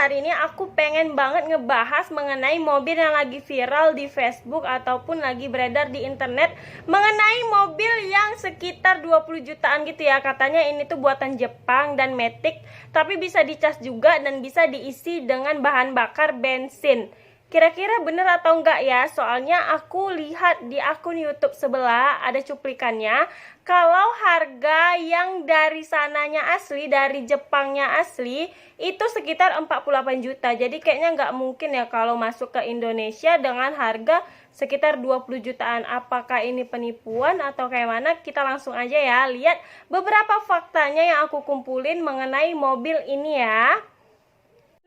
hari ini aku pengen banget ngebahas mengenai mobil yang lagi viral di Facebook ataupun lagi beredar di internet, mengenai mobil yang sekitar 20 jutaan gitu ya. Katanya ini tuh buatan Jepang dan matic, tapi bisa dicas juga dan bisa diisi dengan bahan bakar bensin. Kira-kira bener atau enggak ya? Soalnya aku lihat di akun YouTube sebelah ada cuplikannya. Kalau harga yang dari sananya asli, dari Jepangnya asli, itu sekitar 48 juta. Jadi kayaknya nggak mungkin ya kalau masuk ke Indonesia dengan harga sekitar 20 jutaan. Apakah ini penipuan atau kayak mana? Kita langsung aja ya lihat beberapa faktanya yang aku kumpulin mengenai mobil ini ya.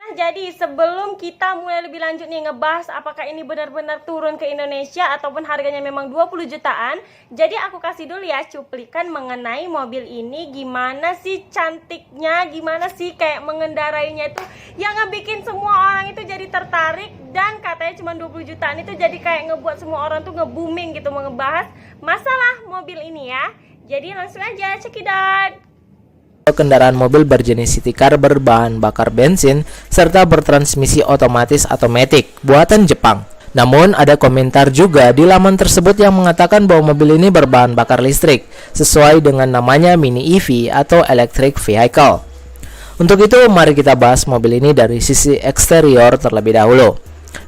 Nah, jadi sebelum kita mulai lebih lanjut nih ngebahas apakah ini benar-benar turun ke Indonesia ataupun harganya memang 20 jutaan, jadi aku kasih dulu ya cuplikan mengenai mobil ini, gimana sih cantiknya, gimana sih kayak mengendarainya itu yang ngebikin semua orang itu jadi tertarik, dan katanya cuma 20 jutaan itu jadi kayak ngebuat semua orang tuh nge-booming gitu mau ngebahas masalah mobil ini ya. Jadi langsung aja check it out. Kendaraan mobil berjenis city car berbahan bakar bensin serta bertransmisi otomatis atau matic buatan Jepang. Namun ada komentar juga di laman tersebut yang mengatakan bahwa mobil ini berbahan bakar listrik sesuai dengan namanya mini EV atau electric vehicle. Untuk itu mari kita bahas mobil ini dari sisi eksterior terlebih dahulu.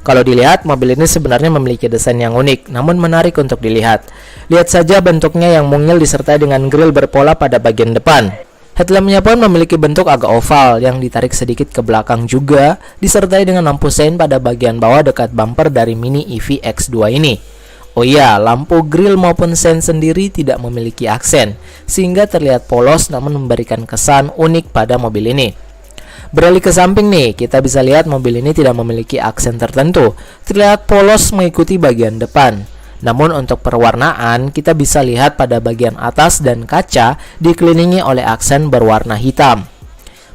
Kalau dilihat, mobil ini sebenarnya memiliki desain yang unik namun menarik untuk dilihat. Lihat saja bentuknya yang mungil disertai dengan grill berpola pada bagian depan. Headlampnya pun memiliki bentuk agak oval yang ditarik sedikit ke belakang juga, disertai dengan lampu sein pada bagian bawah dekat bumper dari Mini EV X2 ini. Oh iya, lampu grill maupun sein sendiri tidak memiliki aksen, sehingga terlihat polos namun memberikan kesan unik pada mobil ini. Beralih ke samping nih, kita bisa lihat mobil ini tidak memiliki aksen tertentu, terlihat polos mengikuti bagian depan. Namun untuk perwarnaan, kita bisa lihat pada bagian atas dan kaca dikelilingi oleh aksen berwarna hitam.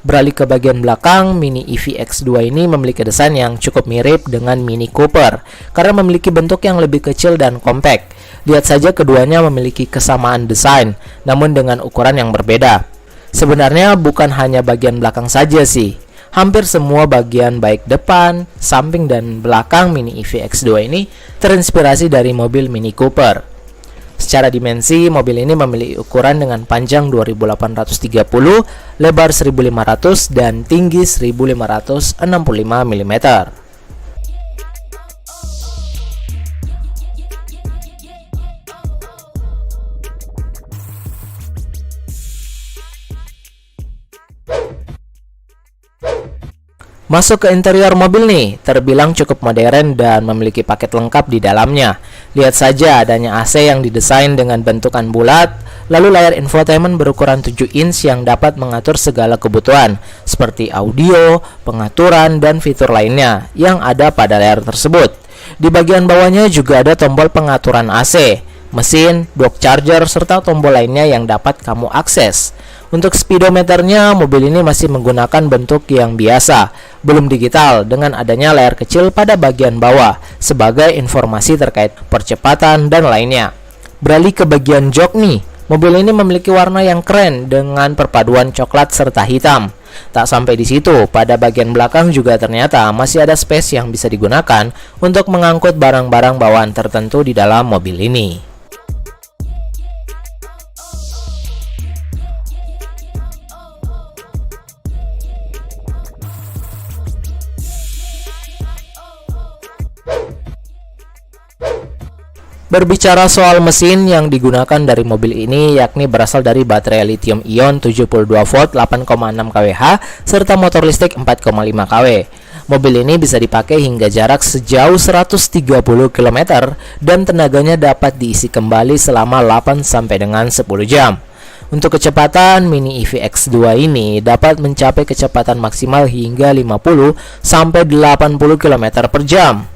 Beralih ke bagian belakang, Mini EV X2 ini memiliki desain yang cukup mirip dengan Mini Cooper karena memiliki bentuk yang lebih kecil dan kompak. Lihat saja keduanya memiliki kesamaan desain, namun dengan ukuran yang berbeda. Sebenarnya bukan hanya bagian belakang saja sih. Hampir semua bagian baik depan, samping, dan belakang Mini EV X2 ini terinspirasi dari mobil Mini Cooper. Secara dimensi, mobil ini memiliki ukuran dengan panjang 2830, lebar 1500, dan tinggi 1565 mm. Masuk ke interior mobil nih, terbilang cukup modern dan memiliki paket lengkap di dalamnya. Lihat saja adanya AC yang didesain dengan bentukan bulat, lalu layar infotainment berukuran 7 inch yang dapat mengatur segala kebutuhan, seperti audio, pengaturan, dan fitur lainnya yang ada pada layar tersebut. Di bagian bawahnya juga ada tombol pengaturan AC, mesin, dock charger, serta tombol lainnya yang dapat kamu akses. Untuk speedometernya, mobil ini masih menggunakan bentuk yang biasa, belum digital, dengan adanya layar kecil pada bagian bawah sebagai informasi terkait percepatan dan lainnya. Beralih ke bagian jok nih, mobil ini memiliki warna yang keren dengan perpaduan coklat serta hitam. Tak sampai di situ, pada bagian belakang juga ternyata masih ada space yang bisa digunakan untuk mengangkut barang-barang bawaan tertentu di dalam mobil ini. Berbicara soal mesin yang digunakan dari mobil ini, yakni berasal dari baterai lithium ion 72 volt 8,6 kWh serta motor listrik 4,5 kW. Mobil ini bisa dipakai hingga jarak sejauh 130 km dan tenaganya dapat diisi kembali selama 8 sampai dengan 10 jam. Untuk kecepatan, Mini EV X2 ini dapat mencapai kecepatan maksimal hingga 50 sampai 80 km per jam.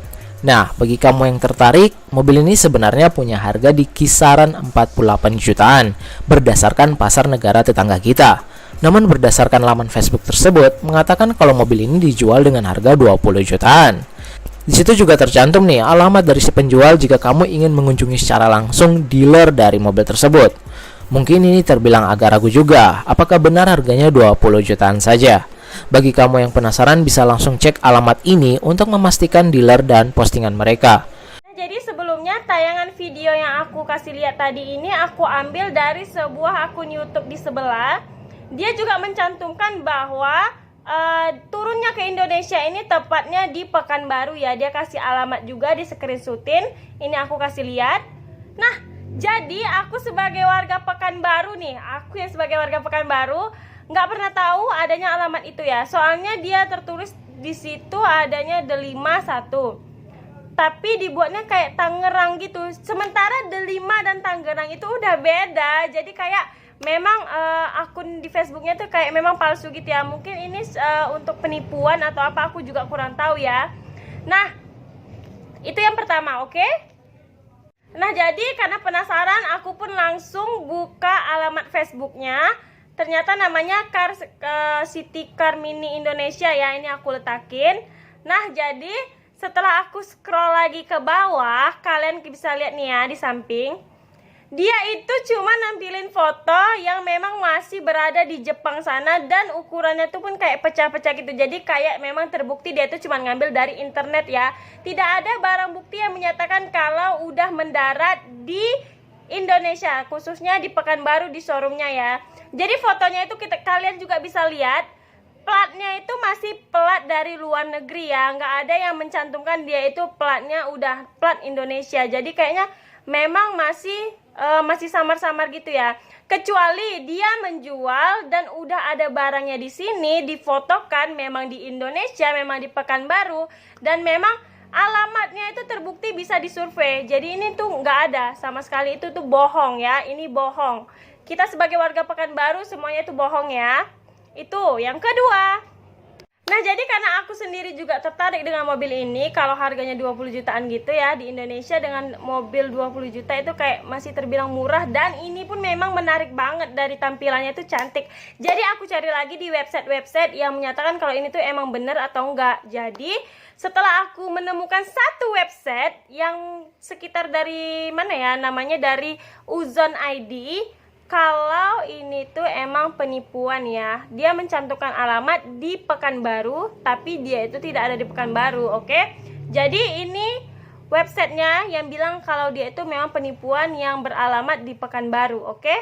Nah, bagi kamu yang tertarik, mobil ini sebenarnya punya harga di kisaran 48 jutaan berdasarkan pasar negara tetangga kita. Namun berdasarkan laman Facebook tersebut mengatakan kalau mobil ini dijual dengan harga 20 jutaan. Di situ juga tercantum nih alamat dari si penjual jika kamu ingin mengunjungi secara langsung dealer dari mobil tersebut. Mungkin ini terbilang agak ragu juga, apakah benar harganya 20 jutaan saja? Bagi kamu yang penasaran bisa langsung cek alamat ini untuk memastikan dealer dan postingan mereka. Jadi sebelumnya tayangan video yang aku kasih lihat tadi ini aku ambil dari sebuah akun YouTube di sebelah. Dia juga mencantumkan bahwa turunnya ke Indonesia ini tepatnya di Pekanbaru ya. Dia kasih alamat juga di screenshotin. Ini aku kasih lihat. Nah, jadi aku sebagai warga Pekanbaru nih, aku yang sebagai warga Pekanbaru nggak pernah tahu adanya alamat itu ya. Soalnya dia tertulis di situ adanya Delima 1, tapi dibuatnya kayak Tangerang gitu. Sementara Delima dan Tangerang itu udah beda. Jadi kayak memang akun di Facebooknya tuh kayak memang palsu gitu ya. Mungkin ini untuk penipuan atau apa, aku juga kurang tahu ya. Nah, itu yang pertama, oke? Nah, jadi karena penasaran aku pun langsung buka alamat Facebooknya. Ternyata namanya City Car Mini Indonesia ya. Ini aku letakin. Nah, jadi setelah aku scroll lagi ke bawah, kalian bisa lihat nih ya di samping. Dia itu cuma nampilin foto yang memang masih berada di Jepang sana, dan ukurannya tuh pun kayak pecah-pecah gitu. Jadi kayak memang terbukti dia itu cuma ngambil dari internet ya. Tidak ada barang bukti yang menyatakan kalau udah mendarat di Indonesia, khususnya di Pekanbaru di showroomnya ya. Jadi fotonya itu kalian juga bisa lihat. Platnya itu masih plat dari luar negeri ya. Nggak ada yang mencantumkan dia itu platnya udah plat Indonesia. Jadi kayaknya memang masih samar-samar gitu ya. Kecuali dia menjual dan udah ada barangnya di sini, difotokan memang di Indonesia, memang di Pekanbaru, dan memang alamatnya itu terbukti bisa disurvei. Jadi ini tuh nggak ada sama sekali, itu tuh bohong ya. Ini bohong. Kita sebagai warga Pekanbaru semuanya itu bohong ya. Itu yang kedua. Nah, jadi karena aku sendiri juga tertarik dengan mobil ini, kalau harganya 20 jutaan gitu ya di Indonesia, dengan mobil 20 juta itu kayak masih terbilang murah, dan ini pun memang menarik banget dari tampilannya itu cantik. Jadi aku cari lagi di website-website yang menyatakan kalau ini tuh emang bener atau enggak. Jadi setelah aku menemukan satu website yang sekitar dari mana ya, namanya dari Uzon ID. Kalau ini tuh emang penipuan ya. Dia mencantumkan alamat di Pekanbaru, tapi dia itu tidak ada di Pekanbaru, oke? Jadi ini websitenya yang bilang kalau dia itu memang penipuan yang beralamat di Pekanbaru, oke?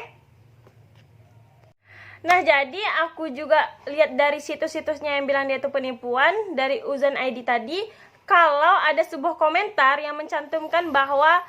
Nah, jadi aku juga lihat dari situs-situsnya yang bilang dia itu penipuan, dari Uzon ID tadi, kalau ada sebuah komentar yang mencantumkan bahwa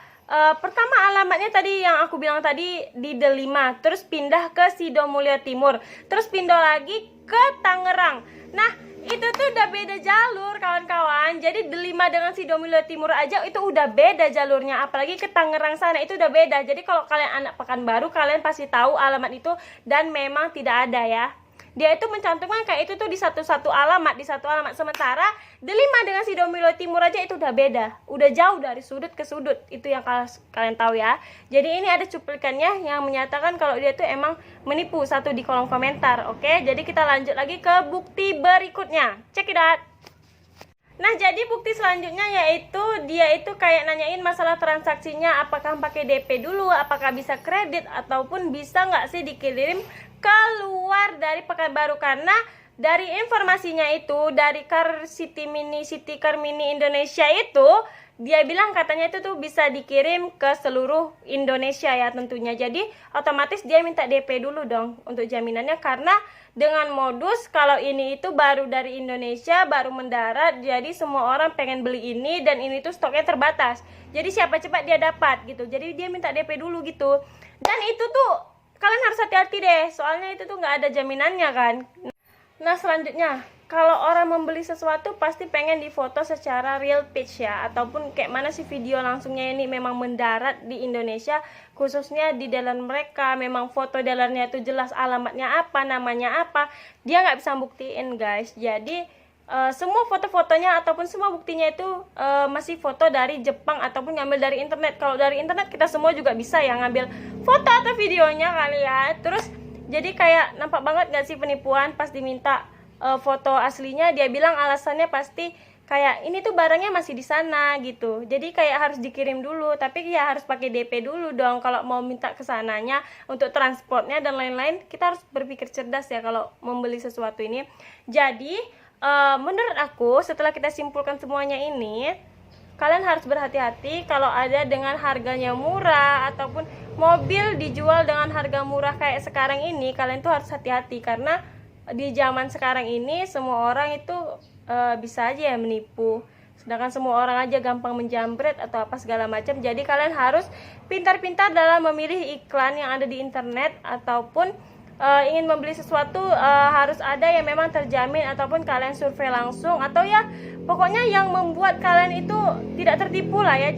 pertama alamatnya tadi yang aku bilang tadi di Delima, terus pindah ke Sidomulyo Timur, terus pindah lagi ke Tangerang. Nah, itu tuh udah beda jalur kawan-kawan. Jadi Delima dengan Sidomulyo Timur aja itu udah beda jalurnya, apalagi ke Tangerang sana itu udah beda. Jadi kalau kalian anak Pekanbaru, kalian pasti tahu alamat itu, dan memang tidak ada ya. Dia itu mencantumkan kayak itu tuh di satu alamat, sementara Delima dengan Sidomulyo Timur aja itu udah beda, udah jauh dari sudut ke sudut. Itu yang kalian tahu ya. Jadi ini ada cuplikannya yang menyatakan kalau dia tuh emang menipu, satu di kolom komentar. Oke, jadi kita lanjut lagi ke bukti berikutnya. Check it out. Nah, jadi bukti selanjutnya yaitu dia itu kayak nanyain masalah transaksinya, apakah pakai DP dulu, apakah bisa kredit, ataupun bisa nggak sih dikirim keluar dari Pekanbaru. Karena dari informasinya itu, dari City Car Mini Indonesia itu, dia bilang katanya itu tuh bisa dikirim ke seluruh Indonesia ya tentunya. Jadi otomatis dia minta DP dulu dong untuk jaminannya, karena dengan modus kalau ini itu baru dari Indonesia, baru mendarat, jadi semua orang pengen beli ini, dan ini tuh stoknya terbatas. Jadi siapa cepat dia dapat gitu. Jadi dia minta DP dulu gitu. Dan itu tuh kalian harus hati-hati deh, soalnya itu tuh nggak ada jaminannya kan. Nah, selanjutnya, kalau orang membeli sesuatu pasti pengen difoto secara real pitch ya, ataupun kayak mana sih video langsungnya ini memang mendarat di Indonesia, khususnya di dealer mereka, memang foto dealernya itu jelas alamatnya apa, namanya apa. Dia nggak bisa buktiin guys. Jadi semua foto-fotonya ataupun semua buktinya itu masih foto dari Jepang ataupun ngambil dari internet. Kalau dari internet kita semua juga bisa ya ngambil foto atau videonya kali ya. Terus jadi kayak nampak banget gak sih penipuan pas diminta foto aslinya. Dia bilang alasannya pasti kayak ini tuh barangnya masih di sana gitu. Jadi kayak harus dikirim dulu, tapi ya harus pakai DP dulu dong kalau mau minta ke sananya untuk transportnya dan lain-lain. Kita harus berpikir cerdas ya kalau membeli sesuatu ini. Jadi menurut aku setelah kita simpulkan semuanya ini, kalian harus berhati-hati kalau ada dengan harganya murah ataupun mobil dijual dengan harga murah kayak sekarang ini. Kalian tuh harus hati-hati karena di zaman sekarang ini semua orang itu bisa aja ya menipu, sedangkan semua orang aja gampang menjamret atau apa segala macam. Jadi kalian harus pintar-pintar dalam memilih iklan yang ada di internet, ataupun ingin membeli sesuatu harus ada yang memang terjamin, ataupun kalian survei langsung, atau ya pokoknya yang membuat kalian itu tidak tertipu lah ya.